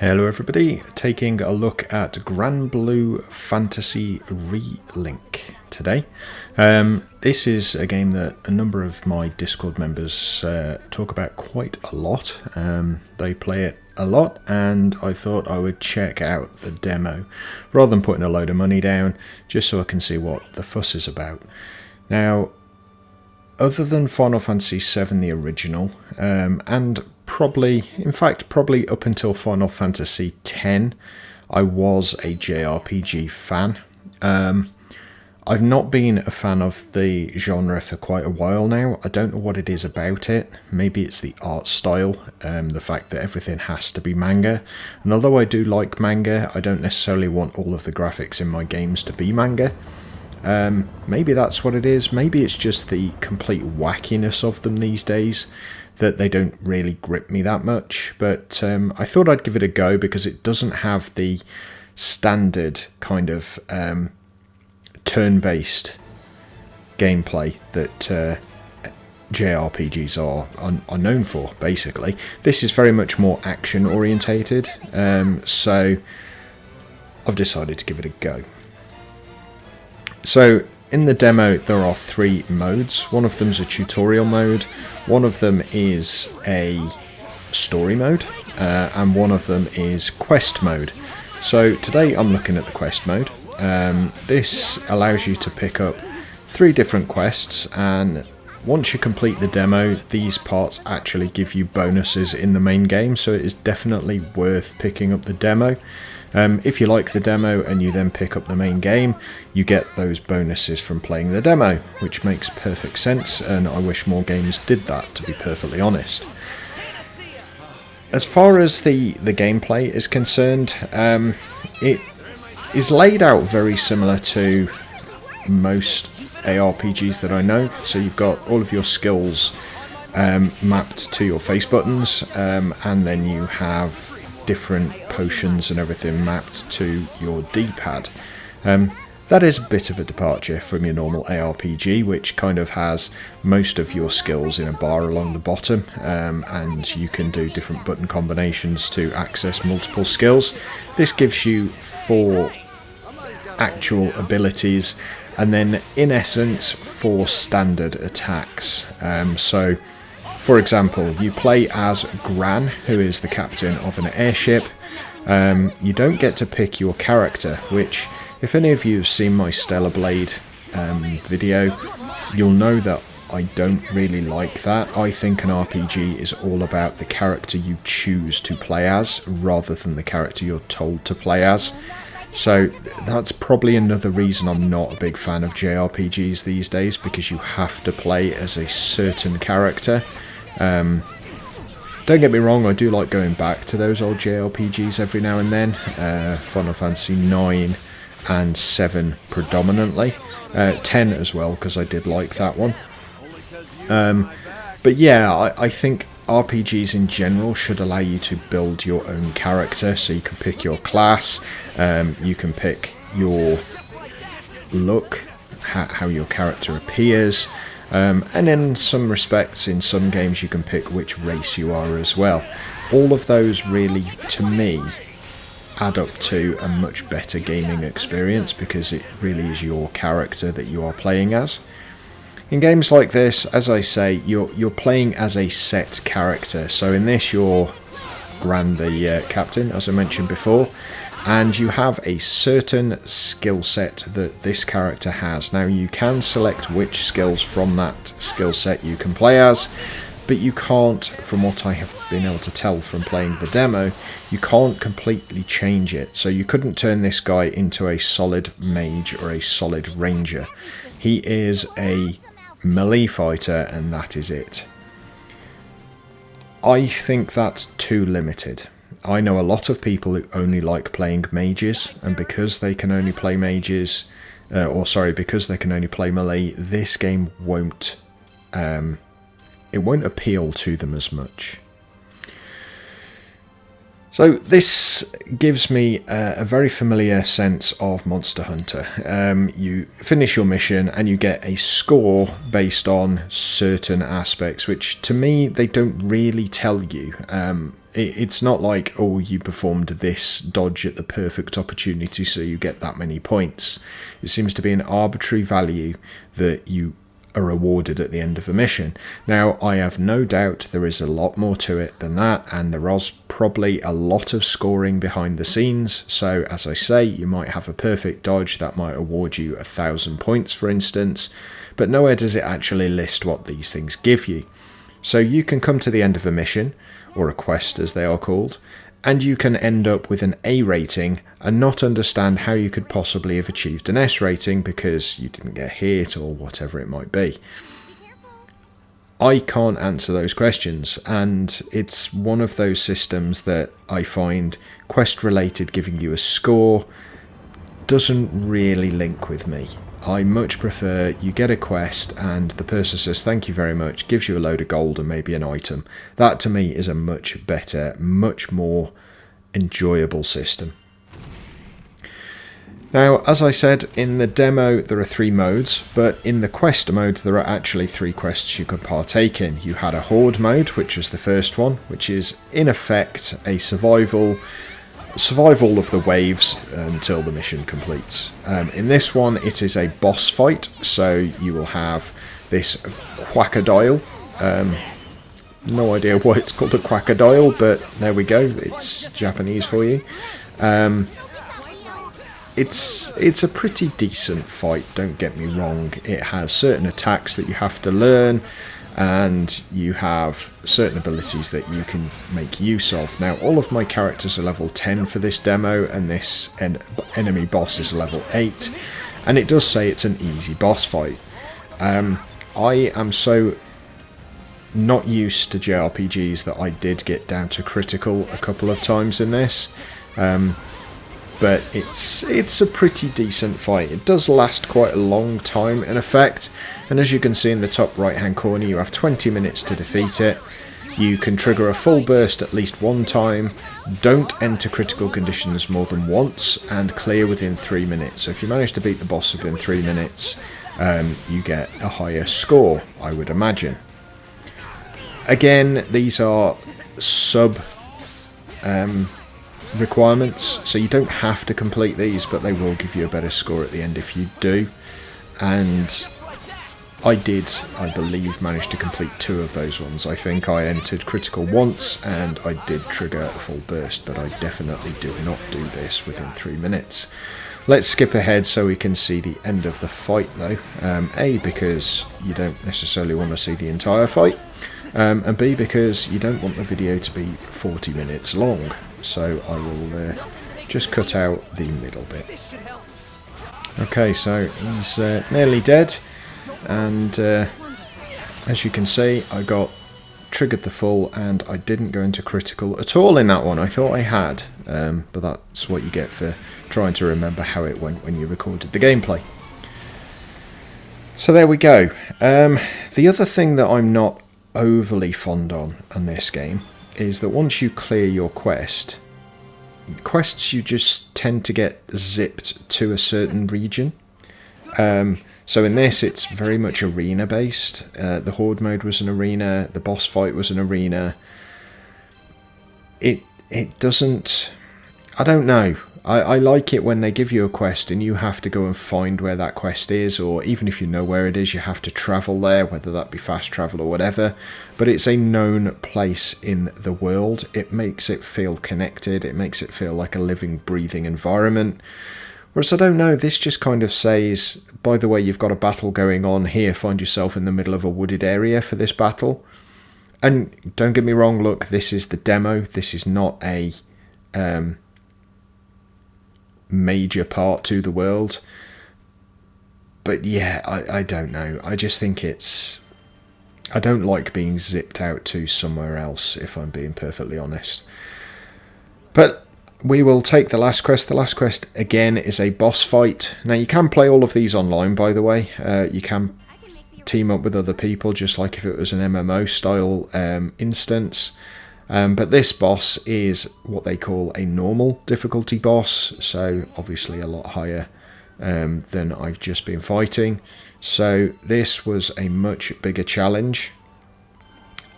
Hello everybody, taking a look at Granblue Fantasy Relink today. This is a game that a number of my Discord members talk about quite a lot. They play it a lot and I thought I would check out the demo rather than putting a load of money down, just so I can see what the fuss is about. Now, other than Final Fantasy VII the original, and probably up until Final Fantasy X, I was a JRPG fan. I've not been a fan of the genre for quite a while now. I don't know what it is about it. Maybe it's the art style, the fact that everything has to be manga. And although I do like manga, I don't necessarily want all of the graphics in my games to be manga. Maybe that's what it is. Maybe it's just the complete wackiness of them these days that they don't really grip me that much. But I thought I'd give it a go because it doesn't have the standard kind of turn-based gameplay that JRPGs are known for, basically. This is very much more action-orientated, so I've decided to give it a go. So in the demo there are 3 modes. One of them is a tutorial mode, one of them is a story mode, and one of them is quest mode. So today I'm looking at the quest mode. This allows you to pick up 3 different quests, and once you complete the demo, these parts actually give you bonuses in the main game, so it is definitely worth picking up the demo. If you like the demo and you then pick up the main game, you get those bonuses from playing the demo, which makes perfect sense, and I wish more games did that, to be perfectly honest. As far as the gameplay is concerned, it is laid out very similar to most ARPGs that I know. So you've got all of your skills mapped to your face buttons, and then you have different potions and everything mapped to your D-pad. That is a bit of a departure from your normal ARPG, which kind of has most of your skills in a bar along the bottom, and you can do different button combinations to access multiple skills. This gives you 4 actual abilities, and then in essence 4 standard attacks. So for example, you play as Gran, who is the captain of an airship. You don't get to pick your character, which, if any of you have seen my Stellar Blade video, you'll know that I don't really like that. I think an RPG is all about the character you choose to play as, rather than the character you're told to play as. So that's probably another reason I'm not a big fan of JRPGs these days, because you have to play as a certain character. Don't get me wrong, I do like going back to those old JRPGs every now and then. Final Fantasy 9 and 7 predominantly. 10 as well, because I did like that one. But yeah, I think RPGs in general should allow you to build your own character, so you can pick your class, you can pick your look, how your character appears, and in some respects, in some games, you can pick which race you are as well. All of those really, to me, add up to a much better gaming experience, because it really is your character that you are playing as. In games like this, as I say, you're playing as a set character. So in this, you're Gran, the captain, as I mentioned before, and you have a certain skill set that this character has. Now, you can select which skills from that skill set you can play as, but you can't, from what I have been able to tell from playing the demo, you can't completely change it. So you couldn't turn this guy into a solid mage or a solid ranger. He is a melee fighter, and that is it. I think that's too limited. I know a lot of people who only like playing mages, and because they can only play mages, because they can only play melee, this game won't appeal to them as much. So this gives me a very familiar sense of Monster Hunter. You finish your mission and you get a score based on certain aspects, which to me they don't really tell you. It's not like, oh, you performed this dodge at the perfect opportunity so you get that many points. It seems to be an arbitrary value that you are awarded at the end of a mission. Now, I have no doubt there is a lot more to it than that, and there was probably a lot of scoring behind the scenes. So, as I say, you might have a perfect dodge that might award you 1,000 points, for instance, but nowhere does it actually list what these things give you. So you can come to the end of a mission, or a quest as they are called, and you can end up with an A rating and not understand how you could possibly have achieved an S rating because you didn't get hit or whatever it might be. I can't answer those questions, and it's one of those systems that I find quest related giving you a score doesn't really link with me. I much prefer you get a quest and the person says thank you very much, gives you a load of gold and maybe an item. That to me is a much better, much more enjoyable system. Now, as I said, in the demo there are 3 modes, but in the quest mode there are actually 3 quests you could partake in. You had a horde mode, which was the first one, which is in effect a survive all of the waves until the mission completes. In this one it is a boss fight, so you will have this quackadile. No idea why it's called a quackadile, but there we go, it's Japanese for you. It's a pretty decent fight, don't get me wrong. It has certain attacks that you have to learn, and you have certain abilities that you can make use of. Now, all of my characters are level 10 for this demo, and this enemy boss is level 8, and it does say it's an easy boss fight. I am so not used to JRPGs that I did get down to critical a couple of times in this, but it's a pretty decent fight. It does last quite a long time in effect, and as you can see in the top right hand corner you have 20 minutes to defeat it. You can trigger a full burst at least one time, don't enter critical conditions more than once, and clear within 3 minutes. So if you manage to beat the boss within 3 minutes, you get a higher score, I would imagine. Again, these are sub requirements, so you don't have to complete these, but they will give you a better score at the end if you do. And I believe, manage to complete 2 of those ones. I think I entered critical once and I did trigger a full burst, but I definitely did not do this within 3 minutes. Let's skip ahead so we can see the end of the fight though. A, because you don't necessarily want to see the entire fight, and B, because you don't want the video to be 40 minutes long. So I will just cut out the middle bit. Okay, so he's nearly dead, and as you can see I got triggered the full and I didn't go into critical at all in that one. I thought I had, but that's what you get for trying to remember how it went when you recorded the gameplay. So there we go. The other thing that I'm not overly fond on this game is that once you clear your quests you just tend to get zipped to a certain region. So in this it's very much arena based. The horde mode was an arena, the boss fight was an arena. It doesn't, I don't know. I like it when they give you a quest and you have to go and find where that quest is, or even if you know where it is, you have to travel there, whether that be fast travel or whatever. But it's a known place in the world. It makes it feel connected. It makes it feel like a living, breathing environment. Whereas I don't know, this just kind of says, by the way, you've got a battle going on here, find yourself in the middle of a wooded area for this battle. And don't get me wrong, look, this is the demo. This is not a major part to the world, but yeah, I don't know. I just think I don't like being zipped out to somewhere else, if I'm being perfectly honest. But we will take the last quest. The last quest again is a boss fight. Now you can play all of these online, by the way. You can team up with other people just like if it was an MMO style instance. But this boss is what they call a normal difficulty boss, so obviously a lot higher than I've just been fighting. So this was a much bigger challenge.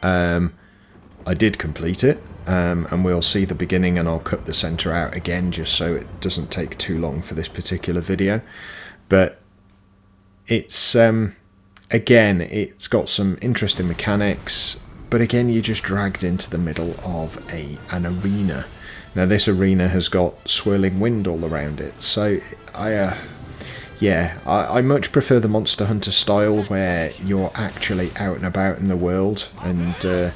I did complete it, and we'll see the beginning, and I'll cut the center out again just so it doesn't take too long for this particular video. But it's again, it's got some interesting mechanics, but again, you're just dragged into the middle of an arena. Now this arena has got swirling wind all around it, so I much prefer the Monster Hunter style where you're actually out and about in the world, and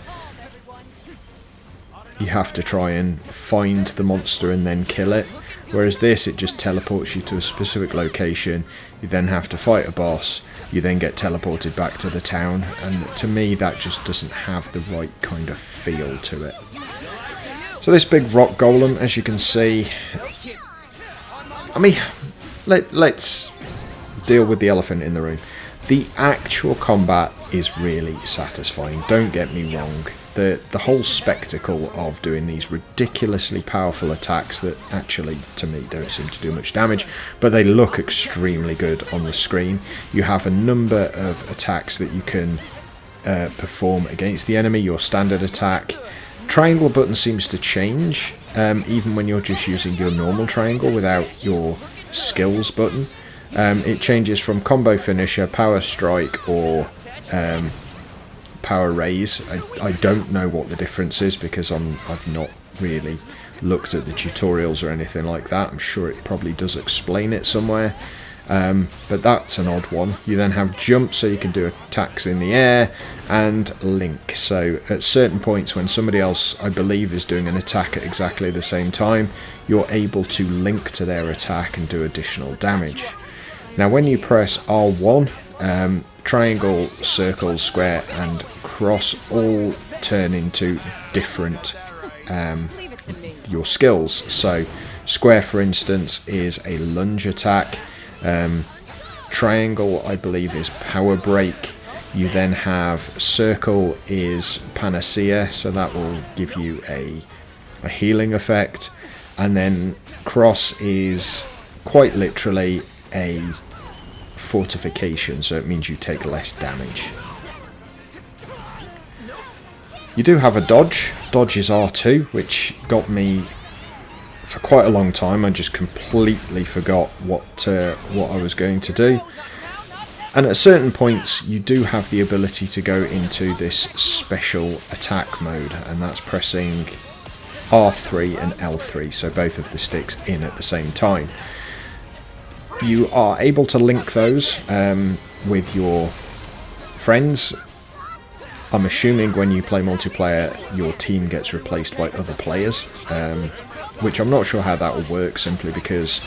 you have to try and find the monster and then kill it. Whereas this, it just teleports you to a specific location, you then have to fight a boss, you then get teleported back to the town, and to me that just doesn't have the right kind of feel to it. So this big rock golem, as you can see, I mean, let's deal with the elephant in the room. The actual combat is really satisfying, don't get me wrong. The whole spectacle of doing these ridiculously powerful attacks that actually, to me, don't seem to do much damage, but they look extremely good on the screen. You have a number of attacks that you can perform against the enemy, your standard attack. Triangle button seems to change, even when you're just using your normal triangle without your skills button. It changes from combo finisher, power strike, or power raise. I don't know what the difference is because I've not really looked at the tutorials or anything like that. I'm sure it probably does explain it somewhere, but that's an odd one. You then have jump, so you can do attacks in the air, and link, so at certain points when somebody else, I believe, is doing an attack at exactly the same time, you're able to link to their attack and do additional damage. Now when you press R1, triangle, circle, square and cross all turn into different your skills. So square, for instance, is a lunge attack. Triangle, I believe, is power break. You then have circle is panacea, so that will give you a healing effect. And then cross is quite literally a fortification, so it means you take less damage. You do have a dodge. Dodge is R2, which got me for quite a long time. I just completely forgot what I was going to do. And at certain points you do have the ability to go into this special attack mode, and that's pressing R3 and L3, so both of the sticks in at the same time. You are able to link those with your friends. I'm assuming when you play multiplayer, your team gets replaced by other players, which I'm not sure how that will work, simply because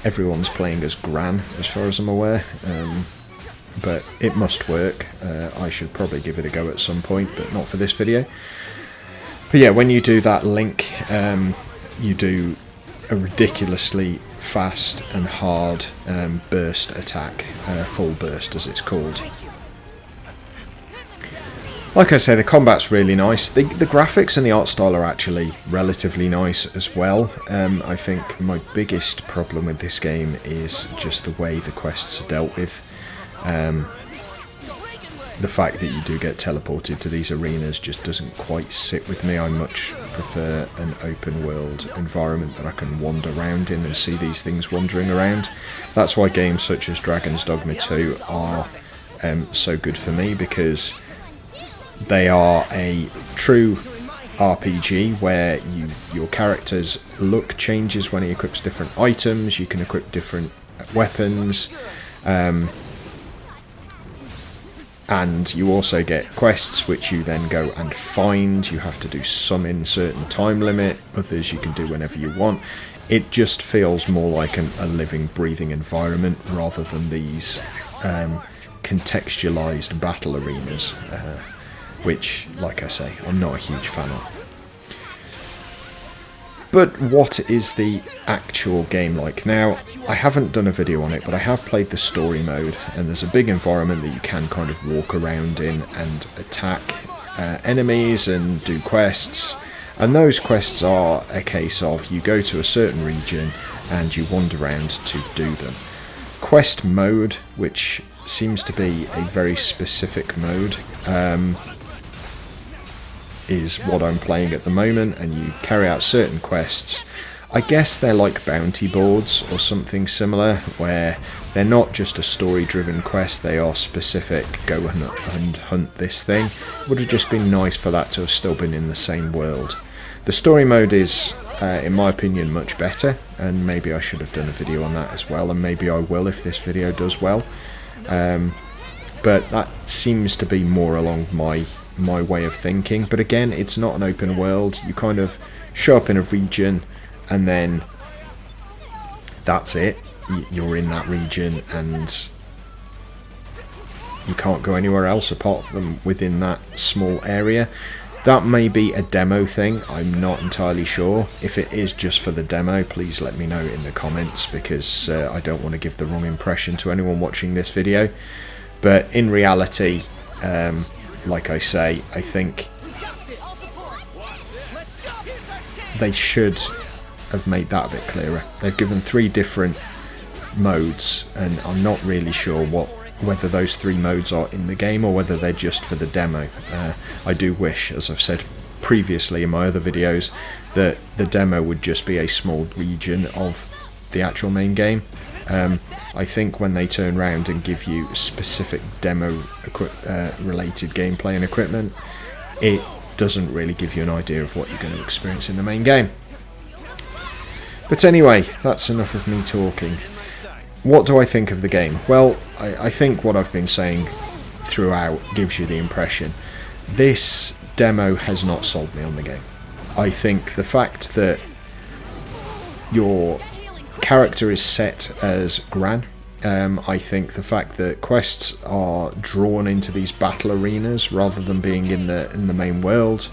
everyone's playing as Gran, as far as I'm aware. But it must work. I should probably give it a go at some point, but not for this video. But yeah, when you do that link, you do a ridiculously fast and hard burst attack, full burst as it's called. Like I say, the combat's really nice. The graphics and the art style are actually relatively nice as well. I think my biggest problem with this game is just the way the quests are dealt with. The fact that you do get teleported to these arenas just doesn't quite sit with me. I much prefer an open world environment that I can wander around in and see these things wandering around. That's why games such as Dragon's Dogma 2 are so good for me, because they are a true RPG where your character's look changes when he equips different items. You can equip different weapons, and you also get quests which you then go and find. You have to do some in certain time limit, others you can do whenever you want. It just feels more like a living, breathing environment rather than these contextualized battle arenas, which, like I say, I'm not a huge fan of. But what is the actual game like? Now, I haven't done a video on it, but I have played the story mode, and there's a big environment that you can kind of walk around in and attack enemies and do quests. And those quests are a case of you go to a certain region and you wander around to do them. Quest mode, which seems to be a very specific mode, is what I'm playing at the moment, and you carry out certain quests. I guess they're like bounty boards or something similar, where they're not just a story-driven quest, they are specific, go and hunt this thing. It would have just been nice for that to have still been in the same world. The story mode is, in my opinion, much better, and maybe I should have done a video on that as well, and maybe I will if this video does well. But that seems to be more along my way of thinking. But again, it's not an open world. You kind of show up in a region, and then that's it. You're in that region, and you can't go anywhere else apart from within that small area. That may be a demo thing, I'm not entirely sure. If it is just for the demo, please let me know in the comments, because I don't want to give the wrong impression to anyone watching this video. But in reality, like I say, I think they should have made that a bit clearer. They've given 3 different modes, and I'm not really sure whether those 3 modes are in the game or whether they're just for the demo. I do wish, as I've said previously in my other videos, that the demo would just be a small region of the actual main game. I think when they turn around and give you specific demo related gameplay and equipment, it doesn't really give you an idea of what you're going to experience in the main game. But anyway, that's enough of me talking. What do I think of the game? Well, I think what I've been saying throughout gives you the impression. This demo has not sold me on the game. I think the fact that your character is set as Gran, I think the fact that quests are drawn into these battle arenas rather than being in the main world,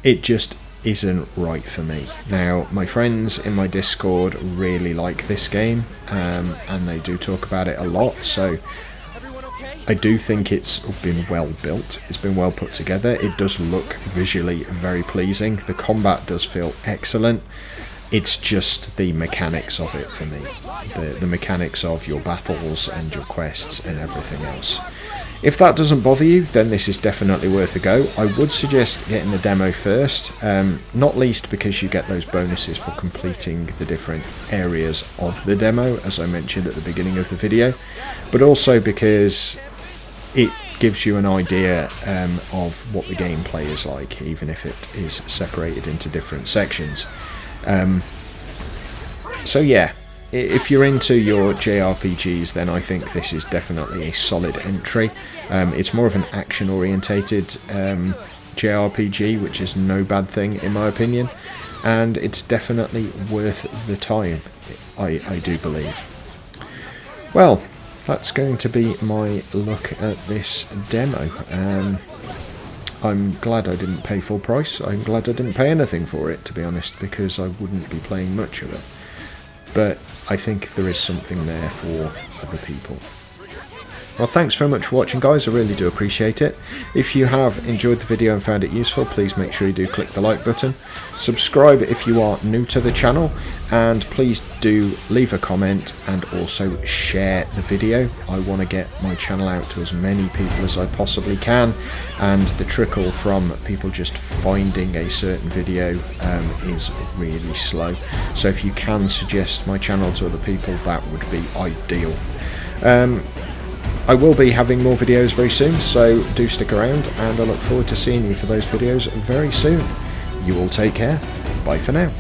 it just isn't right for me. Now, my friends in my Discord really like this game, and they do talk about it a lot, so I do think it's been well built, it's been well put together, it does look visually very pleasing, the combat does feel excellent. It's just the mechanics of it for me, the mechanics of your battles and your quests and everything else. If that doesn't bother you, then this is definitely worth a go. I would suggest getting the demo first, not least because you get those bonuses for completing the different areas of the demo, as I mentioned at the beginning of the video, but also because it gives you an idea of what the gameplay is like, even if it is separated into different sections. So yeah, if you're into your JRPGs, then I think this is definitely a solid entry. It's more of an action-orientated JRPG, which is no bad thing in my opinion, and it's definitely worth the time, I do believe. Well, that's going to be my look at this demo. I'm glad I didn't pay full price. I'm glad I didn't pay anything for it, to be honest, because I wouldn't be playing much of it. But I think there is something there for other people. Well, thanks very much for watching, guys. I really do appreciate it. If you have enjoyed the video and found it useful, please make sure you do click the like button. Subscribe if you are new to the channel, and please do leave a comment and also share the video. I want to get my channel out to as many people as I possibly can, and the trickle from people just finding a certain video is really slow. So if you can suggest my channel to other people, that would be ideal. I will be having more videos very soon, so do stick around, and I look forward to seeing you for those videos very soon. You all take care. Bye for now.